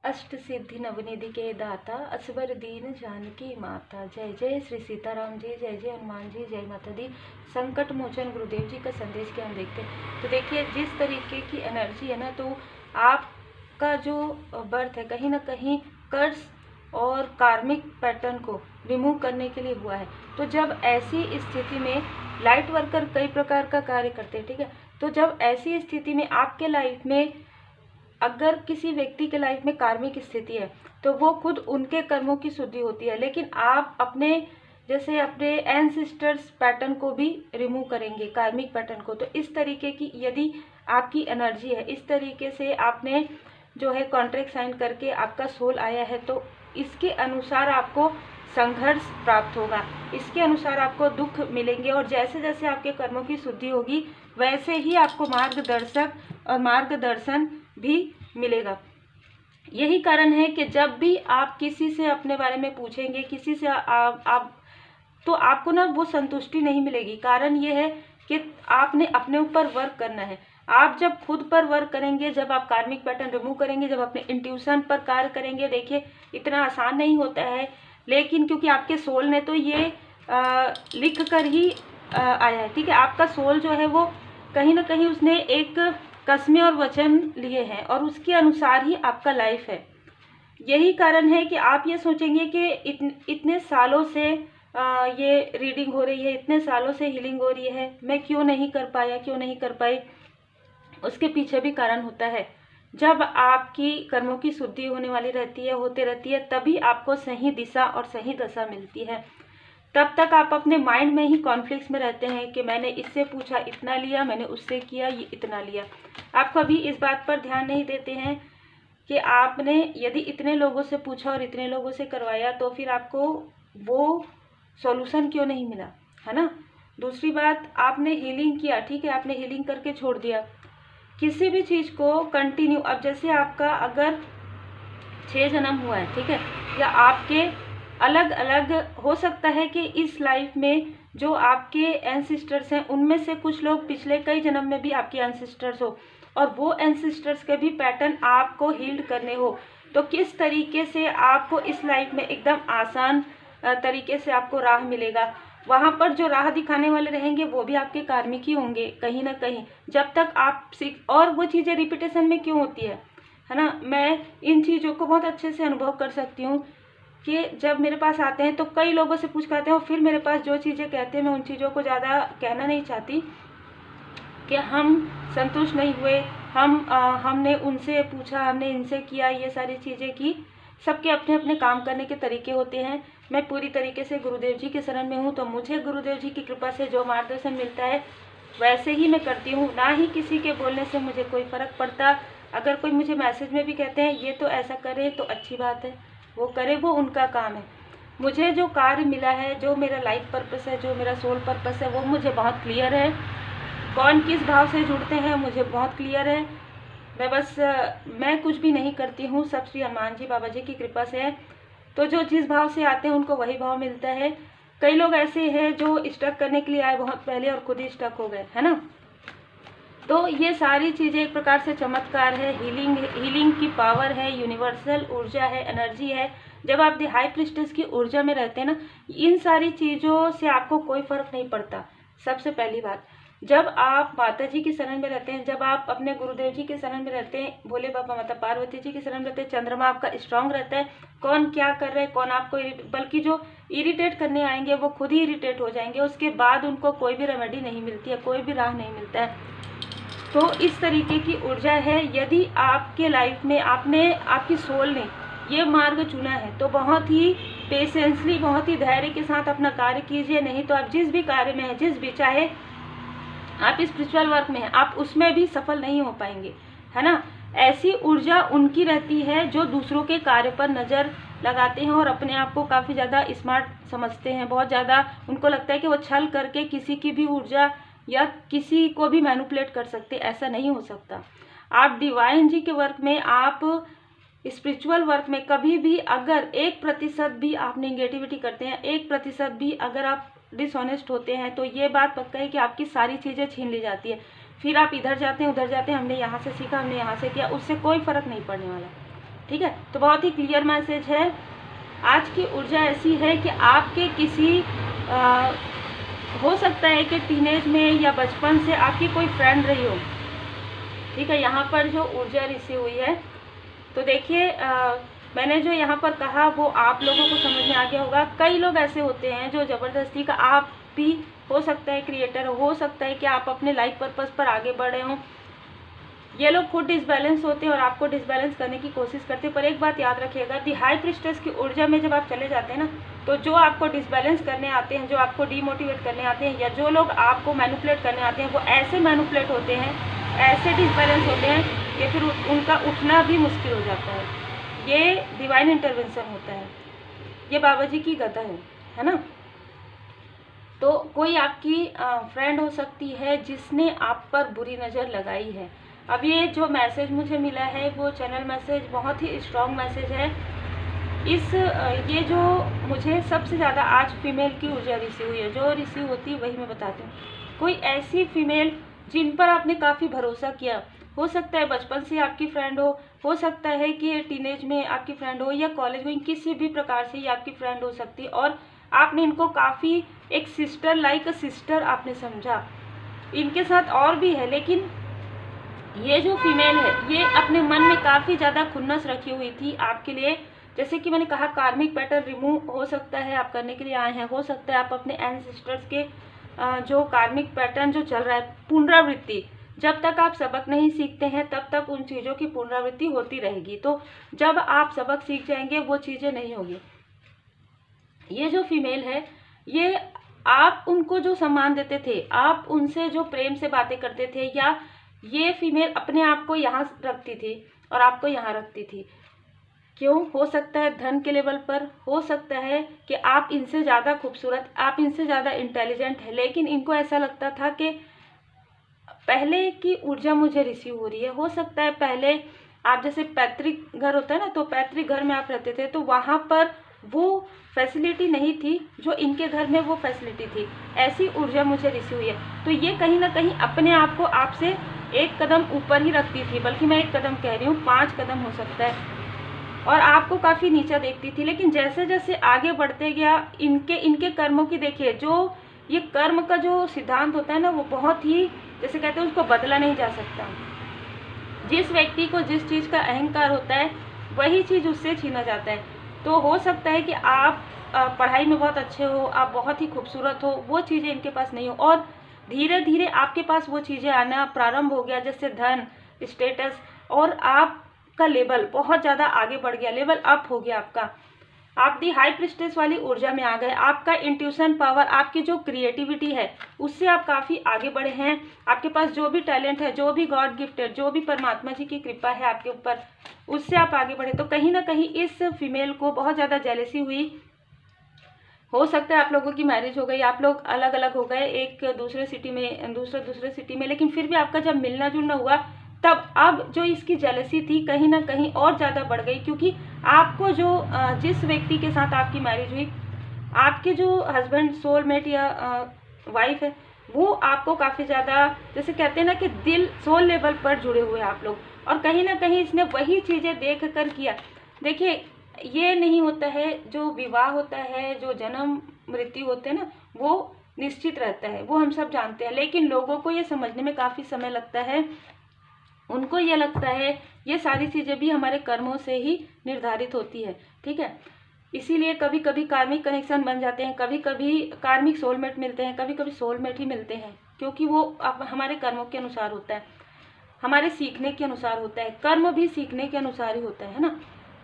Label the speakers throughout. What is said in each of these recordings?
Speaker 1: अष्ट सिद्धि नवनिधि के दाता, असबर दीन जानकी माता। जय जय श्री सीताराम जी, जय जय हनुमान जी, जय माता दी। संकट मोचन गुरुदेव जी का संदेश क्या हम देखते हैं। तो देखिए, जिस तरीके की एनर्जी है ना, तो आपका जो बर्थ है कहीं ना कहीं कर्स और कार्मिक पैटर्न को रिमूव करने के लिए हुआ है। तो जब ऐसी स्थिति में लाइट वर्कर कई प्रकार का कार्य करते हैं, ठीक है। तो जब ऐसी स्थिति में आपके लाइफ में अगर किसी व्यक्ति के लाइफ में कार्मिक स्थिति है तो वो खुद उनके कर्मों की शुद्धि होती है, लेकिन आप अपने जैसे अपने एंसेस्टर्स पैटर्न को भी रिमूव करेंगे, कार्मिक पैटर्न को। तो इस तरीके की यदि आपकी एनर्जी है, इस तरीके से आपने जो है कॉन्ट्रैक्ट साइन करके आपका सोल आया है, तो इसके अनुसार आपको संघर्ष प्राप्त होगा, इसके अनुसार आपको दुख मिलेंगे, और जैसे जैसे आपके कर्मों की शुद्धि होगी वैसे ही आपको मार्गदर्शक और मार्गदर्शन भी मिलेगा। यही कारण है कि जब भी आप किसी से अपने बारे में पूछेंगे, किसी से आप तो आपको ना वो संतुष्टि नहीं मिलेगी। कारण ये है कि आपने अपने ऊपर वर्क करना है। आप जब खुद पर वर्क करेंगे, जब आप कार्मिक पैटर्न रिमूव करेंगे, जब अपने इंट्यूशन पर कार्य करेंगे, देखिए इतना आसान नहीं होता है, लेकिन क्योंकि आपके सोल ने तो ये लिख कर ही आया है, ठीक है। आपका सोल जो है वो कहीं ना कहीं उसने एक कस्में और वचन लिए हैं और उसके अनुसार ही आपका लाइफ है। यही कारण है कि आप ये सोचेंगे कि इतने सालों से ये रीडिंग हो रही है, इतने सालों से हीलिंग हो रही है, मैं क्यों नहीं कर पाया, क्यों नहीं कर पाई। उसके पीछे भी कारण होता है। जब आपकी कर्मों की शुद्धि होने वाली रहती है, होते रहती है, तभी आपको सही दिशा और सही दशा मिलती है। तब तक आप अपने माइंड में ही कॉन्फ्लिक्ट्स में रहते हैं कि मैंने इससे पूछा इतना लिया, मैंने उससे किया ये इतना लिया। आप कभी इस बात पर ध्यान नहीं देते हैं कि आपने यदि इतने लोगों से पूछा और इतने लोगों से करवाया तो फिर आपको वो सॉल्यूशन क्यों नहीं मिला, है ना। दूसरी बात, आपने हीलिंग किया, ठीक है, आपने हीलिंग करके छोड़ दिया। किसी भी चीज़ को कंटिन्यू, अब जैसे आपका अगर 6 जन्म हुआ है, ठीक है, या आपके अलग अलग हो सकता है कि इस लाइफ में जो आपके एंसेस्टर्स हैं उनमें से कुछ लोग पिछले कई जन्म में भी आपके एंसेस्टर्स हो, और वो एंसेस्टर्स के भी पैटर्न आपको हील्ड करने हो। तो किस तरीके से आपको इस लाइफ में एकदम आसान तरीके से आपको राह मिलेगा। वहाँ पर जो राह दिखाने वाले रहेंगे वो भी आपके कार्मिक ही होंगे कहीं ना कहीं। जब तक आप और वो चीज़ें रिपीटेशन में क्यों होती है ना। मैं इन चीज़ों को बहुत अच्छे से अनुभव कर सकती हूँ कि जब मेरे पास आते हैं तो कई लोगों से पूछ कर आते हैं, और फिर मेरे पास जो चीज़ें कहते हैं मैं उन चीज़ों को ज़्यादा कहना नहीं चाहती कि हम संतुष्ट नहीं हुए, हमने उनसे पूछा, हमने इनसे किया, ये सारी चीज़ें की। सबके अपने अपने काम करने के तरीके होते हैं। मैं पूरी तरीके से गुरुदेव जी के शरण में हूँ, तो मुझे गुरुदेव जी की कृपा से जो मार्गदर्शन मिलता है वैसे ही मैं करती हूँ। ना ही किसी के बोलने से मुझे कोई फ़र्क पड़ता। अगर कोई मुझे मैसेज में भी कहते हैं ये तो ऐसा करे तो अच्छी बात है, वो करे, वो उनका काम है। मुझे जो कार्य मिला है, जो मेरा लाइफ पर्पस है, जो मेरा सोल पर्पस है, वो मुझे बहुत क्लियर है। कौन किस भाव से जुड़ते हैं मुझे बहुत क्लियर है। मैं कुछ भी नहीं करती हूँ, सब श्री हनुमान जी बाबा जी की कृपा से है। तो जो जिस भाव से आते हैं उनको वही भाव मिलता है। कई लोग ऐसे हैं जो स्टक करने के लिए आए बहुत पहले और खुद ही स्टक हो गए, है ना। तो ये सारी चीज़ें एक प्रकार से चमत्कार है, हीलिंग की पावर है, यूनिवर्सल ऊर्जा है, एनर्जी है। जब आप दी हाई प्रिस्टेस की ऊर्जा में रहते हैं ना, इन सारी चीज़ों से आपको कोई फर्क नहीं पड़ता। सबसे पहली बात, जब आप माता जी की शरण में रहते हैं, जब आप अपने गुरुदेव जी के शरण में रहते हैं, भोले बाबा माता पार्वती जी के शरण में रहते हैं, चंद्रमा आपका स्ट्रांग रहता है। कौन क्या कर रहे हैं, कौन आपको बल्कि जो इरिटेट करने आएंगे वो खुद ही इरिटेट हो जाएंगे। उसके बाद उनको कोई भी रेमेडी नहीं मिलती है, कोई भी राह नहीं मिलता है। तो इस तरीके की ऊर्जा है। यदि आपके लाइफ में आपकी सोल ने ये मार्ग चुना है तो बहुत ही पेशेंसली, बहुत ही धैर्य के साथ अपना कार्य कीजिए। नहीं तो आप जिस भी कार्य में हैं, जिस भी, चाहे आप स्पिरिचुअल वर्क में हैं, आप उसमें भी सफल नहीं हो पाएंगे, है ना। ऐसी ऊर्जा उनकी रहती है जो दूसरों के कार्य पर नज़र लगाते हैं और अपने आप को काफ़ी ज़्यादा स्मार्ट समझते हैं। बहुत ज़्यादा उनको लगता है कि वो छल करके किसी की भी ऊर्जा या किसी को भी मैनिपुलेट कर सकते। ऐसा नहीं हो सकता। आप डिवाइन जी के वर्क में, आप स्पिरिचुअल वर्क में कभी भी अगर 1% भी आप नेगेटिविटी करते हैं, 1% भी अगर आप डिसऑनेस्ट होते हैं, तो ये बात पक्का है कि आपकी सारी चीज़ें छीन ली जाती है। फिर आप इधर जाते हैं, उधर जाते हैं, हमने यहाँ से सीखा, हमने यहाँ से किया, उससे कोई फ़र्क नहीं पड़ने वाला। ठीक है। तो बहुत ही क्लियर मैसेज है। आज की ऊर्जा ऐसी है कि आपके किसी हो सकता है कि टीनेज में या बचपन से आपकी कोई फ्रेंड रही हो, ठीक है। यहाँ पर जो ऊर्जा रिसीव हुई है, तो देखिए मैंने जो यहाँ पर कहा वो आप लोगों को समझ में आ गया होगा। कई लोग ऐसे होते हैं जो ज़बरदस्ती का, आप भी हो सकता है क्रिएटर, हो सकता है कि आप अपने लाइफ पर्पस पर आगे बढ़ रहे हों, ये लोग खुद डिसबैलेंस होते हैं और आपको डिसबैलेंस करने की कोशिश करते हैं। पर एक बात याद रखिएगा, दी हाई प्रिस्टेस की ऊर्जा में जब आप चले जाते हैं ना, तो जो आपको डिसबैलेंस करने आते हैं, जो आपको डीमोटिवेट करने आते हैं, या जो लोग आपको मैनिपुलेट करने आते हैं, वो ऐसे मैनिपुलेट होते हैं, ऐसे डिसबैलेंस होते हैं कि फिर उनका उठना भी मुश्किल हो जाता है। ये डिवाइन इंटरवेंशन होता है, ये बाबा जी की गदा है ना। तो कोई आपकी फ्रेंड हो सकती है जिसने आप पर बुरी नज़र लगाई है। अब ये जो मैसेज मुझे मिला है वो चैनल मैसेज बहुत ही स्ट्रॉन्ग मैसेज है। ये जो मुझे सबसे ज़्यादा आज फीमेल की ऊर्जा रिसीव हुई है, जो रिसीव होती है वही मैं बताती हूँ। कोई ऐसी फीमेल जिन पर आपने काफ़ी भरोसा किया, हो सकता है बचपन से आपकी फ्रेंड हो सकता है कि टीनेज में आपकी फ्रेंड हो, या कॉलेज में, किसी भी प्रकार से ये आपकी फ्रेंड हो सकती है, और आपने इनको काफ़ी एक सिस्टर लाइक सिस्टर आपने समझा। इनके साथ और भी है, लेकिन ये जो फीमेल है ये अपने मन में काफ़ी ज़्यादा खुन्नस रखी हुई थी आपके लिए। जैसे कि मैंने कहा, कार्मिक पैटर्न रिमूव हो सकता है आप करने के लिए आए हैं, हो सकता है आप अपने एंसेस्टर्स के जो कार्मिक पैटर्न जो चल रहा है, पुनरावृत्ति, जब तक आप सबक नहीं सीखते हैं तब तक उन चीज़ों की पुनरावृत्ति होती रहेगी। तो जब आप सबक सीख जाएंगे वो चीज़ें नहीं होगी। ये जो फीमेल है, ये आप उनको जो सम्मान देते थे, आप उनसे जो प्रेम से बातें करते थे, या ये फीमेल अपने आप को यहाँ रखती थी और आपको यहाँ रखती थी। क्यों? हो सकता है धन के लेवल पर, हो सकता है कि आप इनसे ज़्यादा खूबसूरत, आप इनसे ज़्यादा इंटेलिजेंट है, लेकिन इनको ऐसा लगता था कि पहले की ऊर्जा मुझे रिसीव हो रही है। हो सकता है पहले आप, जैसे पैतृक घर होता है ना, तो पैतृक घर में आप रहते थे तो वहाँ पर वो फैसिलिटी नहीं थी जो इनके घर में वो फैसिलिटी थी। ऐसी ऊर्जा मुझे रिसीव हुई है। तो ये कहीं ना कहीं अपने आप को आपसे एक कदम ऊपर ही रखती थी, बल्कि मैं एक कदम कह रही हूँ, 5 कदम हो सकता है, और आपको काफ़ी नीचा देखती थी। लेकिन जैसे जैसे आगे बढ़ते गया, इनके कर्मों की देखिए, जो ये कर्म का जो सिद्धांत होता है ना, वो बहुत ही, जैसे कहते हैं, उसको बदला नहीं जा सकता। जिस व्यक्ति को जिस चीज़ का अहंकार होता है वही चीज़ उससे छीना जाता है। तो हो सकता है कि आप पढ़ाई में बहुत अच्छे हो, आप बहुत ही खूबसूरत हो, वो चीज़ें इनके पास नहीं हो, और धीरे धीरे आपके पास वो चीज़ें आना प्रारंभ हो गया, जैसे धन, स्टेटस, और आपका लेवल बहुत ज़्यादा आगे बढ़ गया, लेवल अप हो गया आपका। आप दी हाई प्रिस्टेस वाली ऊर्जा में आ गए। आपका इंट्यूशन पावर, आपकी जो क्रिएटिविटी है, उससे आप काफ़ी आगे बढ़े हैं। आपके पास जो भी टैलेंट है, जो भी गॉड गिफ्ट है, जो भी परमात्मा जी की कृपा है आपके ऊपर, उससे आप आगे बढ़े। तो कहीं ना कहीं इस फीमेल को बहुत ज़्यादा जेलसी हुई। हो सकता है आप लोगों की मैरिज हो गई, आप लोग अलग अलग हो गए, एक दूसरे सिटी में, दूसरे सिटी में, लेकिन फिर भी आपका जब मिलना जुलना हुआ, तब अब जो इसकी जेलसी थी कहीं ना कहीं और ज़्यादा बढ़ गई। क्योंकि आपको जो जिस व्यक्ति के साथ आपकी मैरिज हुई, आपके जो हस्बैंड, सोलमेट या वाइफ है, वो आपको काफ़ी ज़्यादा, जैसे कहते हैं ना कि दिल, सोल लेवल पर जुड़े हुए आप लोग, और कहीं ना कहीं इसने वही चीज़ें देख कर किया। देखिए, ये नहीं होता है, जो विवाह होता है, जो जन्म मृत्यु होते हैं ना, वो निश्चित रहता है, वो हम सब जानते हैं, लेकिन लोगों को ये समझने में काफ़ी समय लगता है। उनको ये लगता है ये सारी चीज़ें भी हमारे कर्मों से ही निर्धारित होती है, ठीक है। इसीलिए कभी कभी कार्मिक कनेक्शन बन जाते हैं, कभी कभी कार्मिक सोलमेट मिलते हैं, कभी कभी सोलमेट ही मिलते हैं, क्योंकि वो हमारे कर्मों के अनुसार होता है, हमारे सीखने के अनुसार होता है। कर्म भी सीखने के अनुसार ही होता है ना।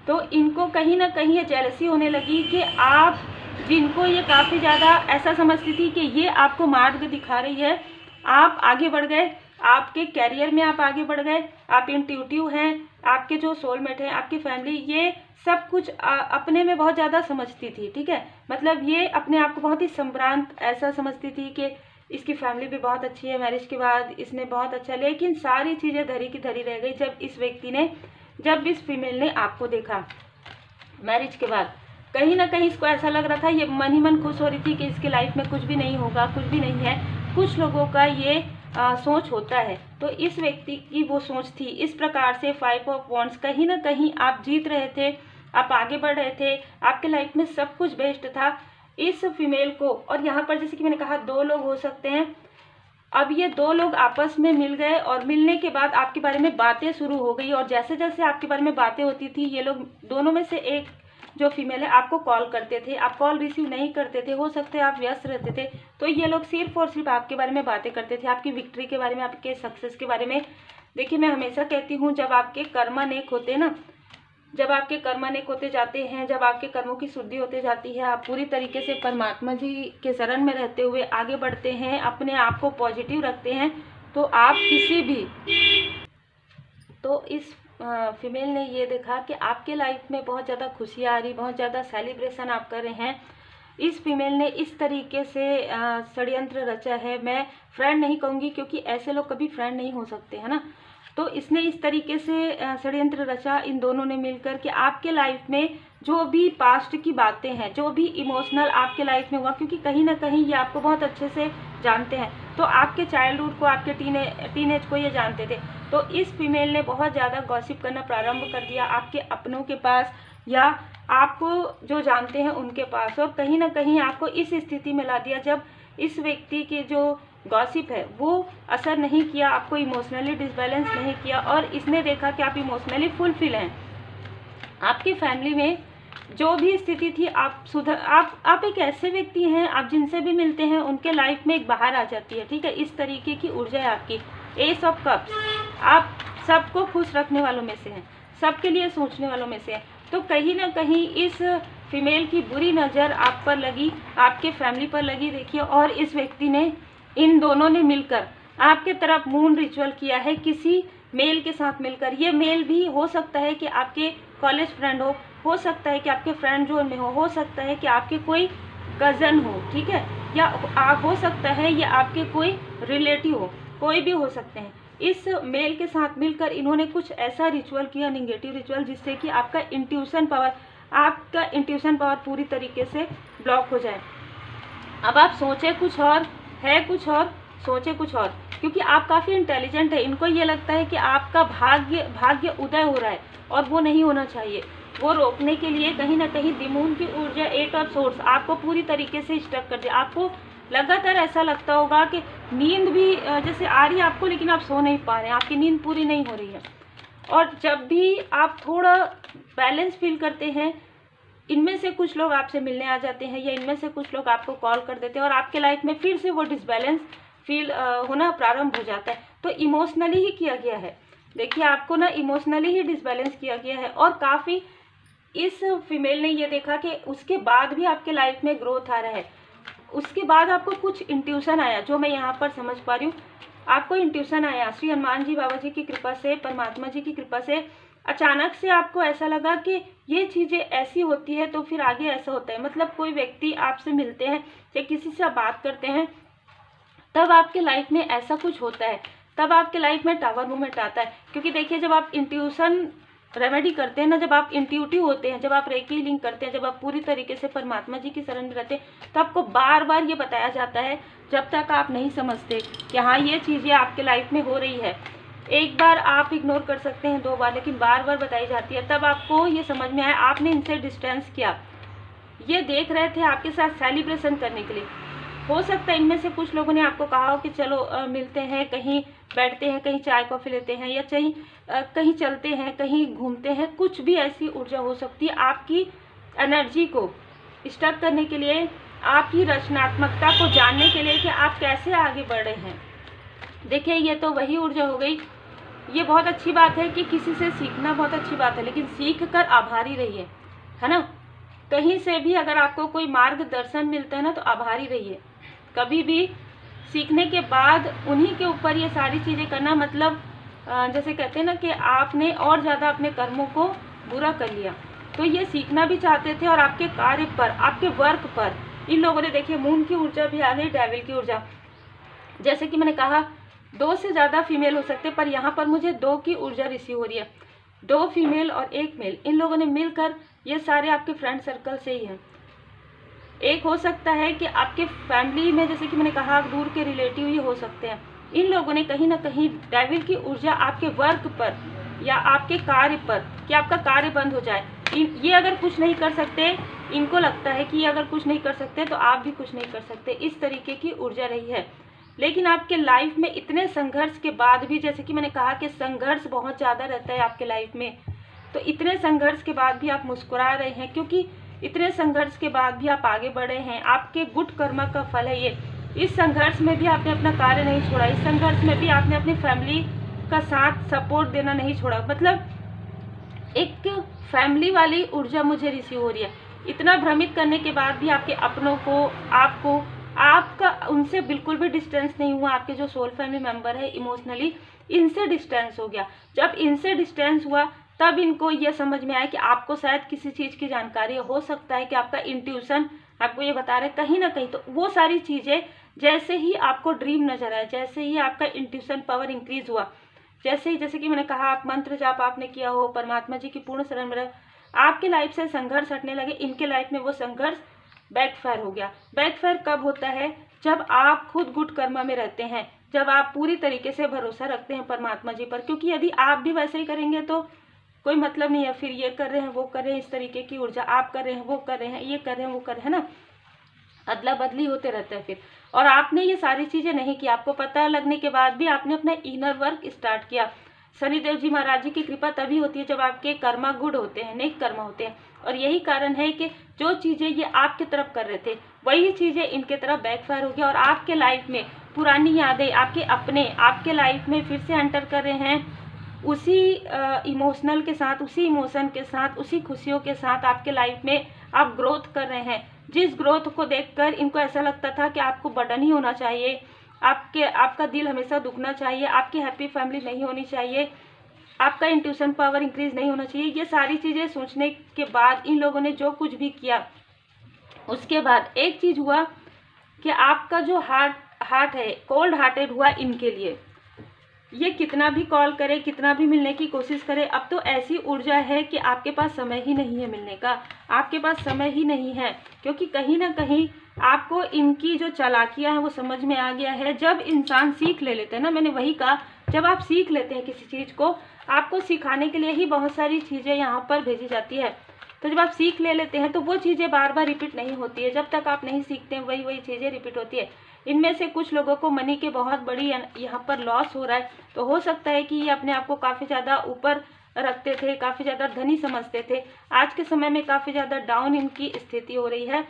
Speaker 1: तो इनको कहीं ना कहीं ये जेलसी होने लगी कि आप, जिनको ये काफ़ी ज़्यादा ऐसा समझती थी कि ये आपको मार्ग दिखा रही है, आप आगे बढ़ गए, आपके कैरियर में आप आगे बढ़ गए, आप इंट्यूटिव हैं, आपके जो सोलमेट हैं, आपकी फैमिली, ये सब कुछ अपने में बहुत ज़्यादा समझती थी, ठीक है। मतलब ये अपने आप को बहुत ही संभ्रांत ऐसा समझती थी कि इसकी फैमिली भी बहुत अच्छी है, मैरिज के बाद इसने बहुत अच्छा, लेकिन सारी चीज़ें धरी की धरी रह गई जब इस फीमेल ने आपको देखा मैरिज के बाद। कहीं ना कहीं इसको ऐसा लग रहा था, ये मन ही मन खुश हो रही थी कि इसकी लाइफ में कुछ भी नहीं होगा, कुछ भी नहीं है। कुछ लोगों का ये सोच होता है। तो तो इस व्यक्ति की वो सोच थी इस प्रकार से 5 ऑफ वॉन्ड्स, कहीं ना कहीं आप जीत रहे थे, आप आगे बढ़ रहे थे, आपके लाइफ में सब कुछ बेस्ट था इस फीमेल को। और यहाँ पर जैसे कि मैंने कहा 2 लोग हो सकते हैं। अब ये 2 लोग आपस में मिल गए और मिलने के बाद आपके बारे में बातें शुरू हो गई, और जैसे जैसे आपके बारे में बातें होती थी ये लोग दोनों में से एक जो फीमेल है आपको कॉल करते थे, आप कॉल रिसीव नहीं करते थे, हो सकते हैं आप व्यस्त रहते थे, तो ये लोग सिर्फ और सिर्फ आपके बारे में बातें करते थे, आपकी विक्ट्री के बारे में, आपके सक्सेस के बारे में। देखिए मैं हमेशा कहती हूँ जब आपके कर्म नेक होते हैं ना, जब आपके कर्म नेक होते जाते हैं, जब आपके कर्मों की शुद्धि होते जाती है, आप पूरी तरीके से परमात्मा जी के शरण में रहते हुए आगे बढ़ते हैं, अपने आप को पॉजिटिव रखते हैं, तो आप किसी भी, तो इस फीमेल ने ये देखा कि आपके लाइफ में बहुत ज़्यादा खुशी आ रही, बहुत ज़्यादा सेलिब्रेशन आप कर रहे हैं। इस फीमेल ने इस तरीके से षड्यंत्र रचा है, मैं फ्रेंड नहीं कहूँगी क्योंकि ऐसे लोग कभी फ्रेंड नहीं हो सकते है ना, तो इसने इस तरीके से षड्यंत्र रचा इन दोनों ने मिलकर कि आपके लाइफ में जो भी पास्ट की बातें हैं, जो भी इमोशनल आपके लाइफ में हुआ, क्योंकि कहीं ना कहीं ये आपको बहुत अच्छे से जानते हैं, तो आपके चाइल्डहुड को, आपके टीनेज को ये जानते थे, तो इस फीमेल ने बहुत ज़्यादा गॉसिप करना प्रारंभ कर दिया आपके अपनों के पास या आपको जो जानते हैं उनके पास, और कहीं ना कहीं आपको इस स्थिति में ला दिया जब इस व्यक्ति की जो गॉसिप है वो असर नहीं किया, आपको इमोशनली डिसबैलेंस नहीं किया, और इसने देखा कि आप इमोशनली फुलफिल हैं। आपकी फैमिली में जो भी स्थिति थी आप एक ऐसे व्यक्ति हैं, आप जिनसे भी मिलते हैं उनके लाइफ में एक बाहर आ जाती है, ठीक है, इस तरीके की ऊर्जा है आपकी। एस ऑफ कप्स, आप सबको खुश रखने वालों में से हैं, सबके लिए सोचने वालों में से हैं, तो कहीं ना कहीं इस फीमेल की बुरी नज़र आप पर लगी, आपके फैमिली पर लगी, देखिए, और इस व्यक्ति ने, इन दोनों ने मिलकर आपके तरफ मून रिचुअल किया है किसी मेल के साथ मिलकर। ये मेल भी हो सकता है कि आपके कॉलेज फ्रेंड हो सकता है कि आपके फ्रेंड जोन में हो सकता है कि आपके कोई कज़न हो, ठीक है, या हो सकता है ये आपके कोई रिलेटिव हो, कोई भी हो सकते हैं। इस मेल के साथ मिलकर इन्होंने कुछ ऐसा रिचुअल किया, नेगेटिव रिचुअल, जिससे कि आपका इंट्यूशन पावर पूरी तरीके से ब्लॉक हो जाए। अब आप सोचे कुछ और, है कुछ और, सोचे कुछ और, क्योंकि आप काफ़ी इंटेलिजेंट है। इनको ये लगता है कि आपका भाग्य उदय हो रहा है और वो नहीं होना चाहिए। वो रोकने के लिए कहीं ना कहीं दिमून की ऊर्जा 8 ऑफ सोर्स आपको पूरी तरीके से स्टक कर दे। आपको लगातार ऐसा लगता होगा कि नींद भी जैसे आ रही है आपको, लेकिन आप सो नहीं पा रहे हैं, आपकी नींद पूरी नहीं हो रही है। और जब भी आप थोड़ा बैलेंस फील करते हैं, इनमें से कुछ लोग आपसे मिलने आ जाते हैं या इनमें से कुछ लोग आपको कॉल कर देते हैं और आपके लाइफ में फिर से वो डिसबैलेंस फील होना प्रारंभ हो जाता है। तो इमोशनली ही किया गया है, देखिए, आपको ना इमोशनली ही डिसबैलेंस किया गया है। और काफ़ी इस फीमेल ने ये देखा कि उसके बाद भी आपके लाइफ में ग्रोथ आ रहा है, उसके बाद आपको कुछ इंट्यूशन आया, जो मैं यहाँ पर समझ पा रही हूँ, आपको इंट्यूशन आया श्री हनुमान जी बाबा जी की कृपा से, परमात्मा जी की कृपा से। अचानक से आपको ऐसा लगा कि ये चीज़ें ऐसी होती है तो फिर आगे ऐसा होता है। मतलब कोई व्यक्ति आपसे मिलते हैं या किसी से आप बात करते हैं, तब आपके लाइफ में ऐसा कुछ होता है, तब आपके लाइफ में टावर मूवमेंट आता है। क्योंकि देखिए, जब आप इंट्यूशन रेमेडी करते हैं ना, जब आप इंट्यूटिव होते हैं, जब आप रेकी हीलिंग करते हैं, जब आप पूरी तरीके से परमात्मा जी की शरण में रहते हैं, तो आपको बार बार ये बताया जाता है, जब तक आप नहीं समझते कि हाँ ये चीज़ें आपके लाइफ में हो रही है। एक बार आप इग्नोर कर सकते हैं, 2 बार, लेकिन बार बार बताई जाती है, तब आपको ये समझ में आया। आपने इनसे डिस्टेंस किया, ये देख रहे थे आपके साथ सेलिब्रेशन करने के लिए। हो सकता है इनमें से कुछ लोगों ने आपको कहा हो कि चलो मिलते हैं, कहीं बैठते हैं, कहीं चाय कॉफ़ी लेते हैं, या कहीं चलते हैं, कहीं घूमते हैं। कुछ भी ऐसी ऊर्जा हो सकती है आपकी एनर्जी को स्टक करने के लिए, आपकी रचनात्मकता को जानने के लिए कि आप कैसे आगे बढ़ रहे हैं। देखिए, ये तो वही ऊर्जा हो गई। ये बहुत अच्छी बात है कि किसी से सीखना बहुत अच्छी बात है, लेकिन सीख कर आभारी रहिए, है ना। कहीं से भी अगर आपको कोई मार्गदर्शन मिलता है ना, तो आभारी रहिए। कभी भी सीखने के बाद उन्हीं के ऊपर ये सारी चीज़ें करना, मतलब जैसे कहते हैं ना कि आपने और ज़्यादा अपने कर्मों को बुरा कर लिया। तो ये सीखना भी चाहते थे और आपके कार्य पर, आपके वर्क पर इन लोगों ने, देखिए, मून की ऊर्जा भी आ गई, डेविल की ऊर्जा। जैसे कि मैंने कहा 2 से ज़्यादा फीमेल हो सकते, पर यहाँ पर मुझे 2 की ऊर्जा रिसीव हो रही है, 2 फीमेल और 1 मेल। इन लोगों ने मिलकर, ये सारे आपके फ्रेंड सर्कल से ही हैं। एक हो सकता है कि आपके फैमिली में, जैसे कि मैंने कहा, दूर के रिलेटिव ही हो सकते हैं, इन लोगों ने कहीं ना कहीं डेविल की ऊर्जा आपके वर्क पर या आपके कार्य पर, कि आपका कार्य बंद हो जाए, ये अगर कुछ नहीं कर सकते, इनको लगता है कि ये अगर कुछ नहीं कर सकते तो आप भी कुछ नहीं कर सकते, इस तरीके की ऊर्जा रही है। लेकिन आपके लाइफ में इतने संघर्ष के बाद भी, जैसे कि मैंने कहा कि संघर्ष बहुत ज़्यादा रहता है आपके लाइफ में, तो इतने संघर्ष के बाद भी आप मुस्कुरा रहे हैं, क्योंकि इतने संघर्ष के बाद भी आप आगे बढ़े हैं। आपके गुड कर्म का फल है ये। इस संघर्ष में भी आपने अपना कार्य नहीं छोड़ा, इस संघर्ष में भी आपने अपनी फैमिली का साथ सपोर्ट देना नहीं छोड़ा। मतलब एक फैमिली वाली ऊर्जा मुझे रिसीव हो रही है। इतना भ्रमित करने के बाद भी आपके अपनों को, आपको, आपका उनसे बिल्कुल भी डिस्टेंस नहीं हुआ। आपके जो सोल फैमिली मेंबर है इमोशनली, इनसे डिस्टेंस हो गया। जब इनसे डिस्टेंस हुआ तब इनको ये समझ में आया कि आपको शायद किसी चीज़ की जानकारी हो सकता है, कि आपका इंट्यूशन आपको ये बता रहे कहीं ना कहीं। तो वो सारी चीज़ें जैसे ही आपको ड्रीम नजर आया, जैसे ही आपका इंट्यूशन पावर इंक्रीज हुआ, जैसे कि मैंने कहा आप मंत्र जाप आपने किया हो, परमात्मा जी की पूर्ण शरण में, आपकी लाइफ से संघर्ष हटने लगे। इनके लाइफ में वो संघर्ष बैकफायर हो गया। बैकफायर कब होता है? जब आप खुद गुड कर्मा में रहते हैं, जब आप पूरी तरीके से भरोसा रखते हैं परमात्मा जी पर। क्योंकि यदि आप भी वैसे ही करेंगे तो कोई मतलब नहीं है, फिर ये कर रहे हैं वो कर रहे हैं, इस तरीके की ऊर्जा आप कर रहे हैं वो कर रहे हैं, ये कर रहे हैं वो कर रहे हैं ना, अदला बदली होते रहता है फिर। और आपने ये सारी चीज़ें नहीं की, आपको पता लगने के बाद भी आपने अपना इनर वर्क स्टार्ट किया। शनिदेव जी महाराज जी की कृपा तभी होती है जब आपके कर्मा गुड होते हैं, नेक कर्मा होते हैं। और यही कारण है कि जो चीज़ें ये आपकी तरफ कर रहे थे वही चीज़ें इनके तरफ बैकफायर हो गया, और आपके लाइफ में पुरानी यादें आपके अपने आपके लाइफ में फिर से एंटर कर रहे हैं, उसी इमोशनल के साथ, उसी इमोशन के साथ, उसी खुशियों के साथ आपके लाइफ में आप ग्रोथ कर रहे हैं। जिस ग्रोथ को देखकर इनको ऐसा लगता था कि आपको बर्डन ही होना चाहिए, आपका दिल हमेशा दुखना चाहिए, आपकी हैप्पी फैमिली नहीं होनी चाहिए, आपका इंट्यूशन पावर इंक्रीज नहीं होना चाहिए। ये सारी चीज़ें सोचने के बाद इन लोगों ने जो कुछ भी किया, उसके बाद एक चीज़ हुआ कि आपका जो हार्ट है कोल्ड हार्टेड हुआ इनके लिए। ये कितना भी कॉल करे, कितना भी मिलने की कोशिश करे, अब तो ऐसी ऊर्जा है कि आपके पास समय ही नहीं है मिलने का, आपके पास समय ही नहीं है। क्योंकि कहीं ना कहीं आपको इनकी जो चालाकियां हैं वो समझ में आ गया है। जब इंसान सीख ले लेते हैं ना, मैंने वही कहा, जब आप सीख लेते हैं किसी चीज़ को, आपको सिखाने के लिए ही बहुत सारी चीज़ें यहाँ पर भेजी जाती है। तो जब आप सीख ले लेते हैं तो वो चीज़ें बार बार रिपीट नहीं होती है। जब तक आप नहीं सीखते हैं वही चीज़ें रिपीट होती है। इनमें से कुछ लोगों को मनी के बहुत बड़ी यहाँ पर लॉस हो रहा है, तो हो सकता है कि ये अपने आप को काफ़ी ज़्यादा ऊपर रखते थे, काफ़ी ज़्यादा धनी समझते थे। आज के समय में काफ़ी ज़्यादा डाउन इनकी स्थिति हो रही है।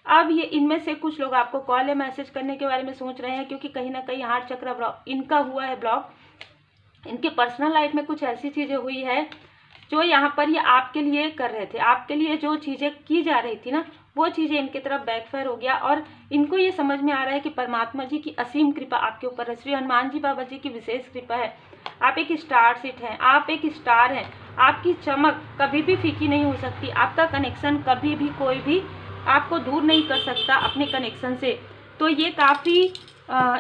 Speaker 1: अब ये इनमें से कुछ लोग आपको कॉल या मैसेज करने के बारे में सोच रहे हैं, क्योंकि कहीं ना कहीं हार्ट चक्र इनका हुआ है ब्लॉक। इनके पर्सनल लाइफ में कुछ ऐसी चीज़ें हुई है जो यहाँ पर ये आपके लिए कर रहे थे, आपके लिए जो चीज़ें की जा रही थी ना, वो चीज़ें इनकी तरफ बैकफायर हो गया। और इनको ये समझ में आ रहा है कि परमात्मा जी की असीम कृपा आपके ऊपर है, श्री हनुमान जी बाबा जी की विशेष कृपा है। आप एक स्टार सीट हैं, आप एक स्टार हैं, आपकी चमक कभी भी फीकी नहीं हो सकती, आपका कनेक्शन कभी भी कोई भी आपको दूर नहीं कर सकता अपने कनेक्शन से। तो ये काफ़ी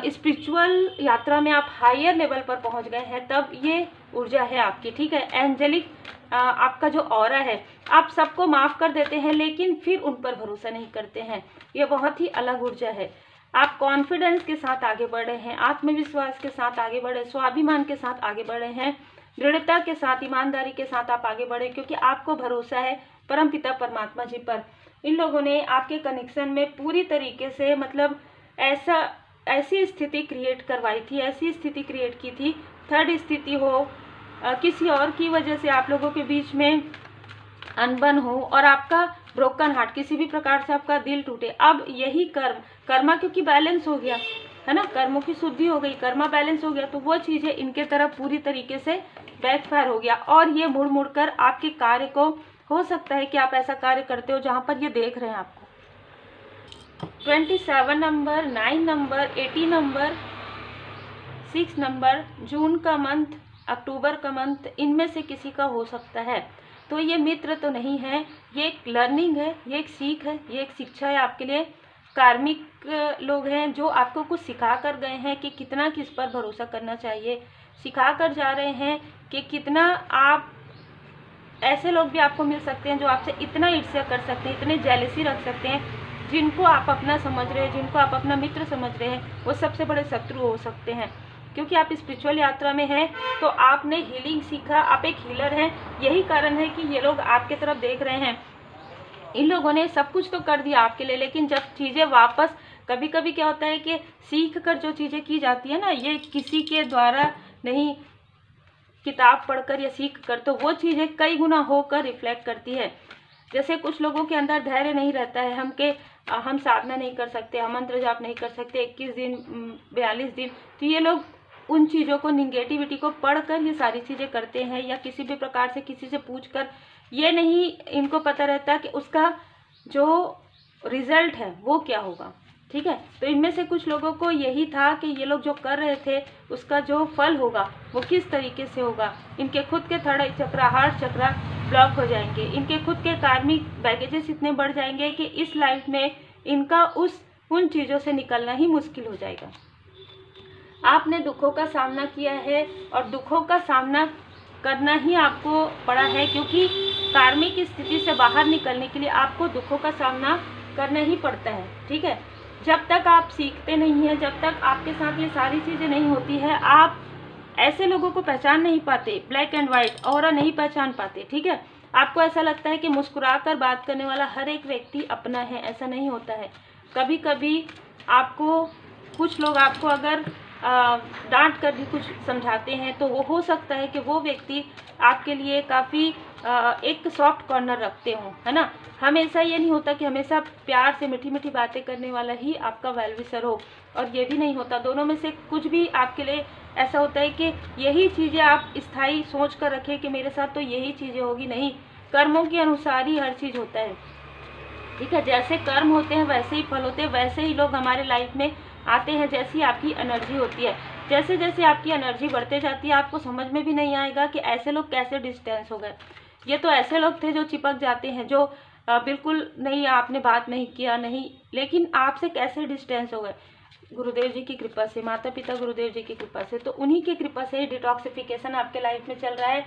Speaker 1: स्पिरिचुअल यात्रा में आप हायर लेवल पर पहुंच गए हैं, तब ये ऊर्जा है आपकी, ठीक है। एंजेलिक आपका जो ऑरा है, आप सबको माफ़ कर देते हैं लेकिन फिर उन पर भरोसा नहीं करते हैं, ये बहुत ही अलग ऊर्जा है। आप कॉन्फिडेंस के साथ आगे बढ़ रहे हैं, आत्मविश्वास के साथ आगे बढ़े, स्वाभिमान के साथ आगे बढ़े हैं, दृढ़ता के साथ, ईमानदारी के साथ आप आगे बढ़े, क्योंकि आपको भरोसा है परमपिता परमात्मा जी पर। इन लोगों ने आपके कनेक्शन में पूरी तरीके से मतलब ऐसी स्थिति क्रिएट करवाई थी, ऐसी स्थिति क्रिएट की थी, थर्ड स्थिति हो, किसी और की वजह से आप लोगों के बीच में अनबन हो और आपका ब्रोकन हार्ट, किसी भी प्रकार से आपका दिल टूटे। अब यही कर्मा क्योंकि बैलेंस हो गया है ना, कर्मों की शुद्धि हो गई, कर्मा बैलेंस हो गया, तो वो चीज़ें इनके तरफ पूरी तरीके से बैकफायर हो गया। और ये मुड़ मुड़ कर आपके कार्य को, हो सकता है कि आप ऐसा कार्य करते हो जहाँ पर ये देख रहे हैं आपको। 27 नंबर, 9 नंबर, 80 नंबर, 6 नंबर, जून का मंथ, अक्टूबर का मंथ, इनमें से किसी का हो सकता है। तो ये मित्र तो नहीं है, ये एक लर्निंग है, ये एक सीख है, ये एक शिक्षा है आपके लिए। कार्मिक लोग हैं जो आपको कुछ सिखा कर गए हैं कि कितना किस पर भरोसा करना चाहिए, सिखा कर जा रहे हैं कि कितना आप, ऐसे लोग भी आपको मिल सकते हैं जो आपसे इतना ईर्ष्या कर सकते हैं, इतने जेलसी रख सकते हैं, जिनको आप अपना समझ रहे हैं, जिनको आप अपना मित्र समझ रहे हैं, वो सबसे बड़े शत्रु हो सकते हैं। क्योंकि आप स्पिरिचुअल यात्रा में हैं तो आपने हीलिंग सीखा, आप एक हीलर हैं। यही कारण है कि ये लोग आपके तरफ देख रहे हैं। इन लोगों ने सब कुछ तो कर दिया आपके लिए, लेकिन जब चीज़ें वापस, कभी कभी क्या होता है कि सीख कर जो चीज़ें की जाती है ना, ये किसी के द्वारा नहीं, किताब पढ़कर या सीख कर, तो वो चीज़ें कई गुना होकर रिफ्लेक्ट करती है। जैसे कुछ लोगों के अंदर धैर्य नहीं रहता है, हम साधना नहीं कर सकते, हम मंत्र जाप नहीं कर सकते 21 दिन 42 दिन, तो ये लोग उन चीज़ों को, निगेटिविटी को पढ़कर ये सारी चीज़ें करते हैं, या किसी भी प्रकार से किसी से पूछकर, ये नहीं इनको पता रहता कि उसका जो रिजल्ट है वो क्या होगा। ठीक है, तो इनमें से कुछ लोगों को यही था कि ये लोग जो कर रहे थे उसका जो फल होगा वो किस तरीके से होगा। इनके खुद के थर्ड चक्र, हार्ट चक्र ब्लॉक हो जाएंगे, इनके खुद के कार्मिक बैगेजेस इतने बढ़ जाएंगे कि इस लाइफ में इनका उन चीज़ों से निकलना ही मुश्किल हो जाएगा। आपने दुखों का सामना किया है और दुखों का सामना करना ही आपको पड़ा है, क्योंकि कार्मिक स्थिति से बाहर निकलने के लिए आपको दुखों का सामना करना ही पड़ता है। ठीक है, जब तक आप सीखते नहीं हैं, जब तक आपके साथ ये सारी चीज़ें नहीं होती है, आप ऐसे लोगों को पहचान नहीं पाते, ब्लैक एंड वाइट ऑरा नहीं पहचान पाते। ठीक है, आपको ऐसा लगता है कि मुस्कुराकर बात करने वाला हर एक व्यक्ति अपना है, ऐसा नहीं होता है। कभी कभी आपको कुछ लोग आपको अगर डांट कर भी कुछ समझाते हैं तो वो हो सकता है कि वो व्यक्ति आपके लिए काफ़ी एक सॉफ्ट कॉर्नर रखते हों, है ना। हमेशा ये नहीं होता कि हमेशा प्यार से मीठी मीठी बातें करने वाला ही आपका वेल विशर हो, और ये भी नहीं होता। दोनों में से कुछ भी आपके लिए ऐसा होता है कि यही चीज़ें आप स्थायी सोच कर रखें कि मेरे साथ तो यही चीज़ें होगी, नहीं, कर्मों के अनुसार ही हर चीज़ होता है। ठीक है, जैसे कर्म होते हैं वैसे ही फल होते हैं, वैसे ही लोग हमारे लाइफ में आते हैं, जैसी आपकी एनर्जी होती है। जैसे जैसे आपकी एनर्जी बढ़ते जाती है आपको समझ में भी नहीं आएगा कि ऐसे लोग कैसे डिस्टेंस हो गए। ये तो ऐसे लोग थे जो चिपक जाते हैं, जो बिल्कुल नहीं, आपने बात नहीं किया नहीं, लेकिन आपसे कैसे डिस्टेंस हो गए। गुरुदेव जी की कृपा से, माता पिता गुरुदेव जी की कृपा से, तो उन्हीं की कृपा से ही डिटॉक्सिफिकेशन आपके लाइफ में चल रहा है।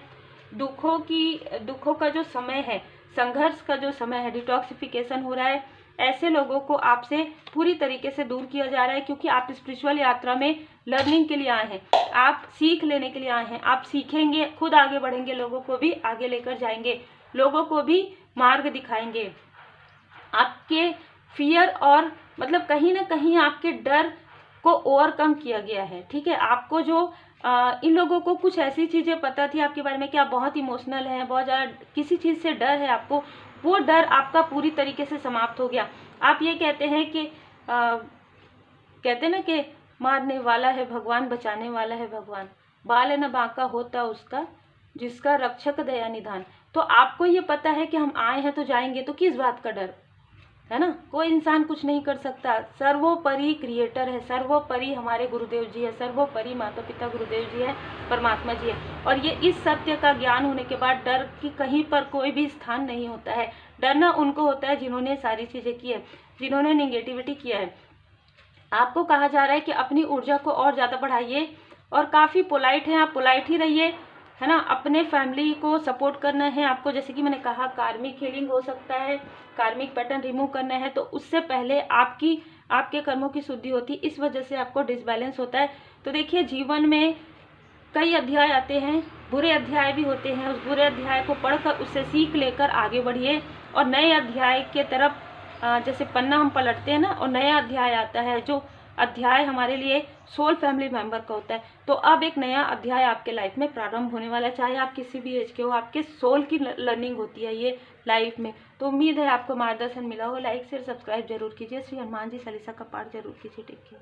Speaker 1: दुखों का जो समय है, संघर्ष का जो समय है, डिटॉक्सिफिकेशन हो रहा है। ऐसे लोगों को आपसे पूरी तरीके से दूर किया जा रहा है, क्योंकि आप स्पिरिचुअल यात्रा में लर्निंग के लिए आए हैं, आप सीख लेने के लिए आए हैं। आप सीखेंगे, खुद आगे बढ़ेंगे, लोगों को भी आगे लेकर जाएंगे, लोगों को भी मार्ग दिखाएंगे। आपके फियर और मतलब कहीं ना कहीं आपके डर को ओवरकम किया गया है। ठीक है, आपको जो इन लोगों को कुछ ऐसी चीज़ें पता थी आपके बारे में कि आप बहुत इमोशनल हैं, बहुत ज़्यादा किसी चीज़ से डर है आपको, वो डर आपका पूरी तरीके से समाप्त हो गया। आप ये कहते हैं कि कहते ना कि मारने वाला है भगवान, बचाने वाला है भगवान, बाल न बांका होता उसका जिसका रक्षक दया निधान। तो आपको ये पता है कि हम आए हैं तो जाएंगे, तो किस बात का डर, है ना। कोई इंसान कुछ नहीं कर सकता, सर्वोपरि क्रिएटर है, सर्वोपरि हमारे गुरुदेव जी है, सर्वोपरि माता पिता गुरुदेव जी है, परमात्मा जी है। और ये इस सत्य का ज्ञान होने के बाद डर की कहीं पर कोई भी स्थान नहीं होता है। डरना उनको होता है जिन्होंने सारी चीज़ें की है, जिन्होंने निगेटिविटी किया है। आपको कहा जा रहा है कि अपनी ऊर्जा को और ज़्यादा बढ़ाइए, और काफ़ी पोलाइट हैं आप, पोलाइट ही रहिए, है ना। अपने फैमिली को सपोर्ट करना है आपको, जैसे कि मैंने कहा कार्मिक हीलिंग हो सकता है, कार्मिक पैटर्न रिमूव करना है, तो उससे पहले आपके कर्मों की शुद्धि होती है, इस वजह से आपको डिसबैलेंस होता है। तो देखिए, जीवन में कई अध्याय आते हैं, बुरे अध्याय भी होते हैं, उस बुरे अध्याय को पढ़कर उससे सीख लेकर आगे बढ़िए, और नए अध्याय के तरफ जैसे पन्ना हम पलटते हैं ना, और नया अध्याय आता है, जो अध्याय हमारे लिए सोल फैमिली मेंबर का होता है। तो अब एक नया अध्याय आपके लाइफ में प्रारंभ होने वाला है, चाहे आप किसी भी एज के हो, आपके सोल की लर्निंग होती है ये लाइफ में। तो उम्मीद है आपको मार्गदर्शन मिला हो। लाइक शेयर सब्सक्राइब जरूर कीजिए। श्री हनुमान जी चालीसा का पाठ जरूर कीजिए। Take care.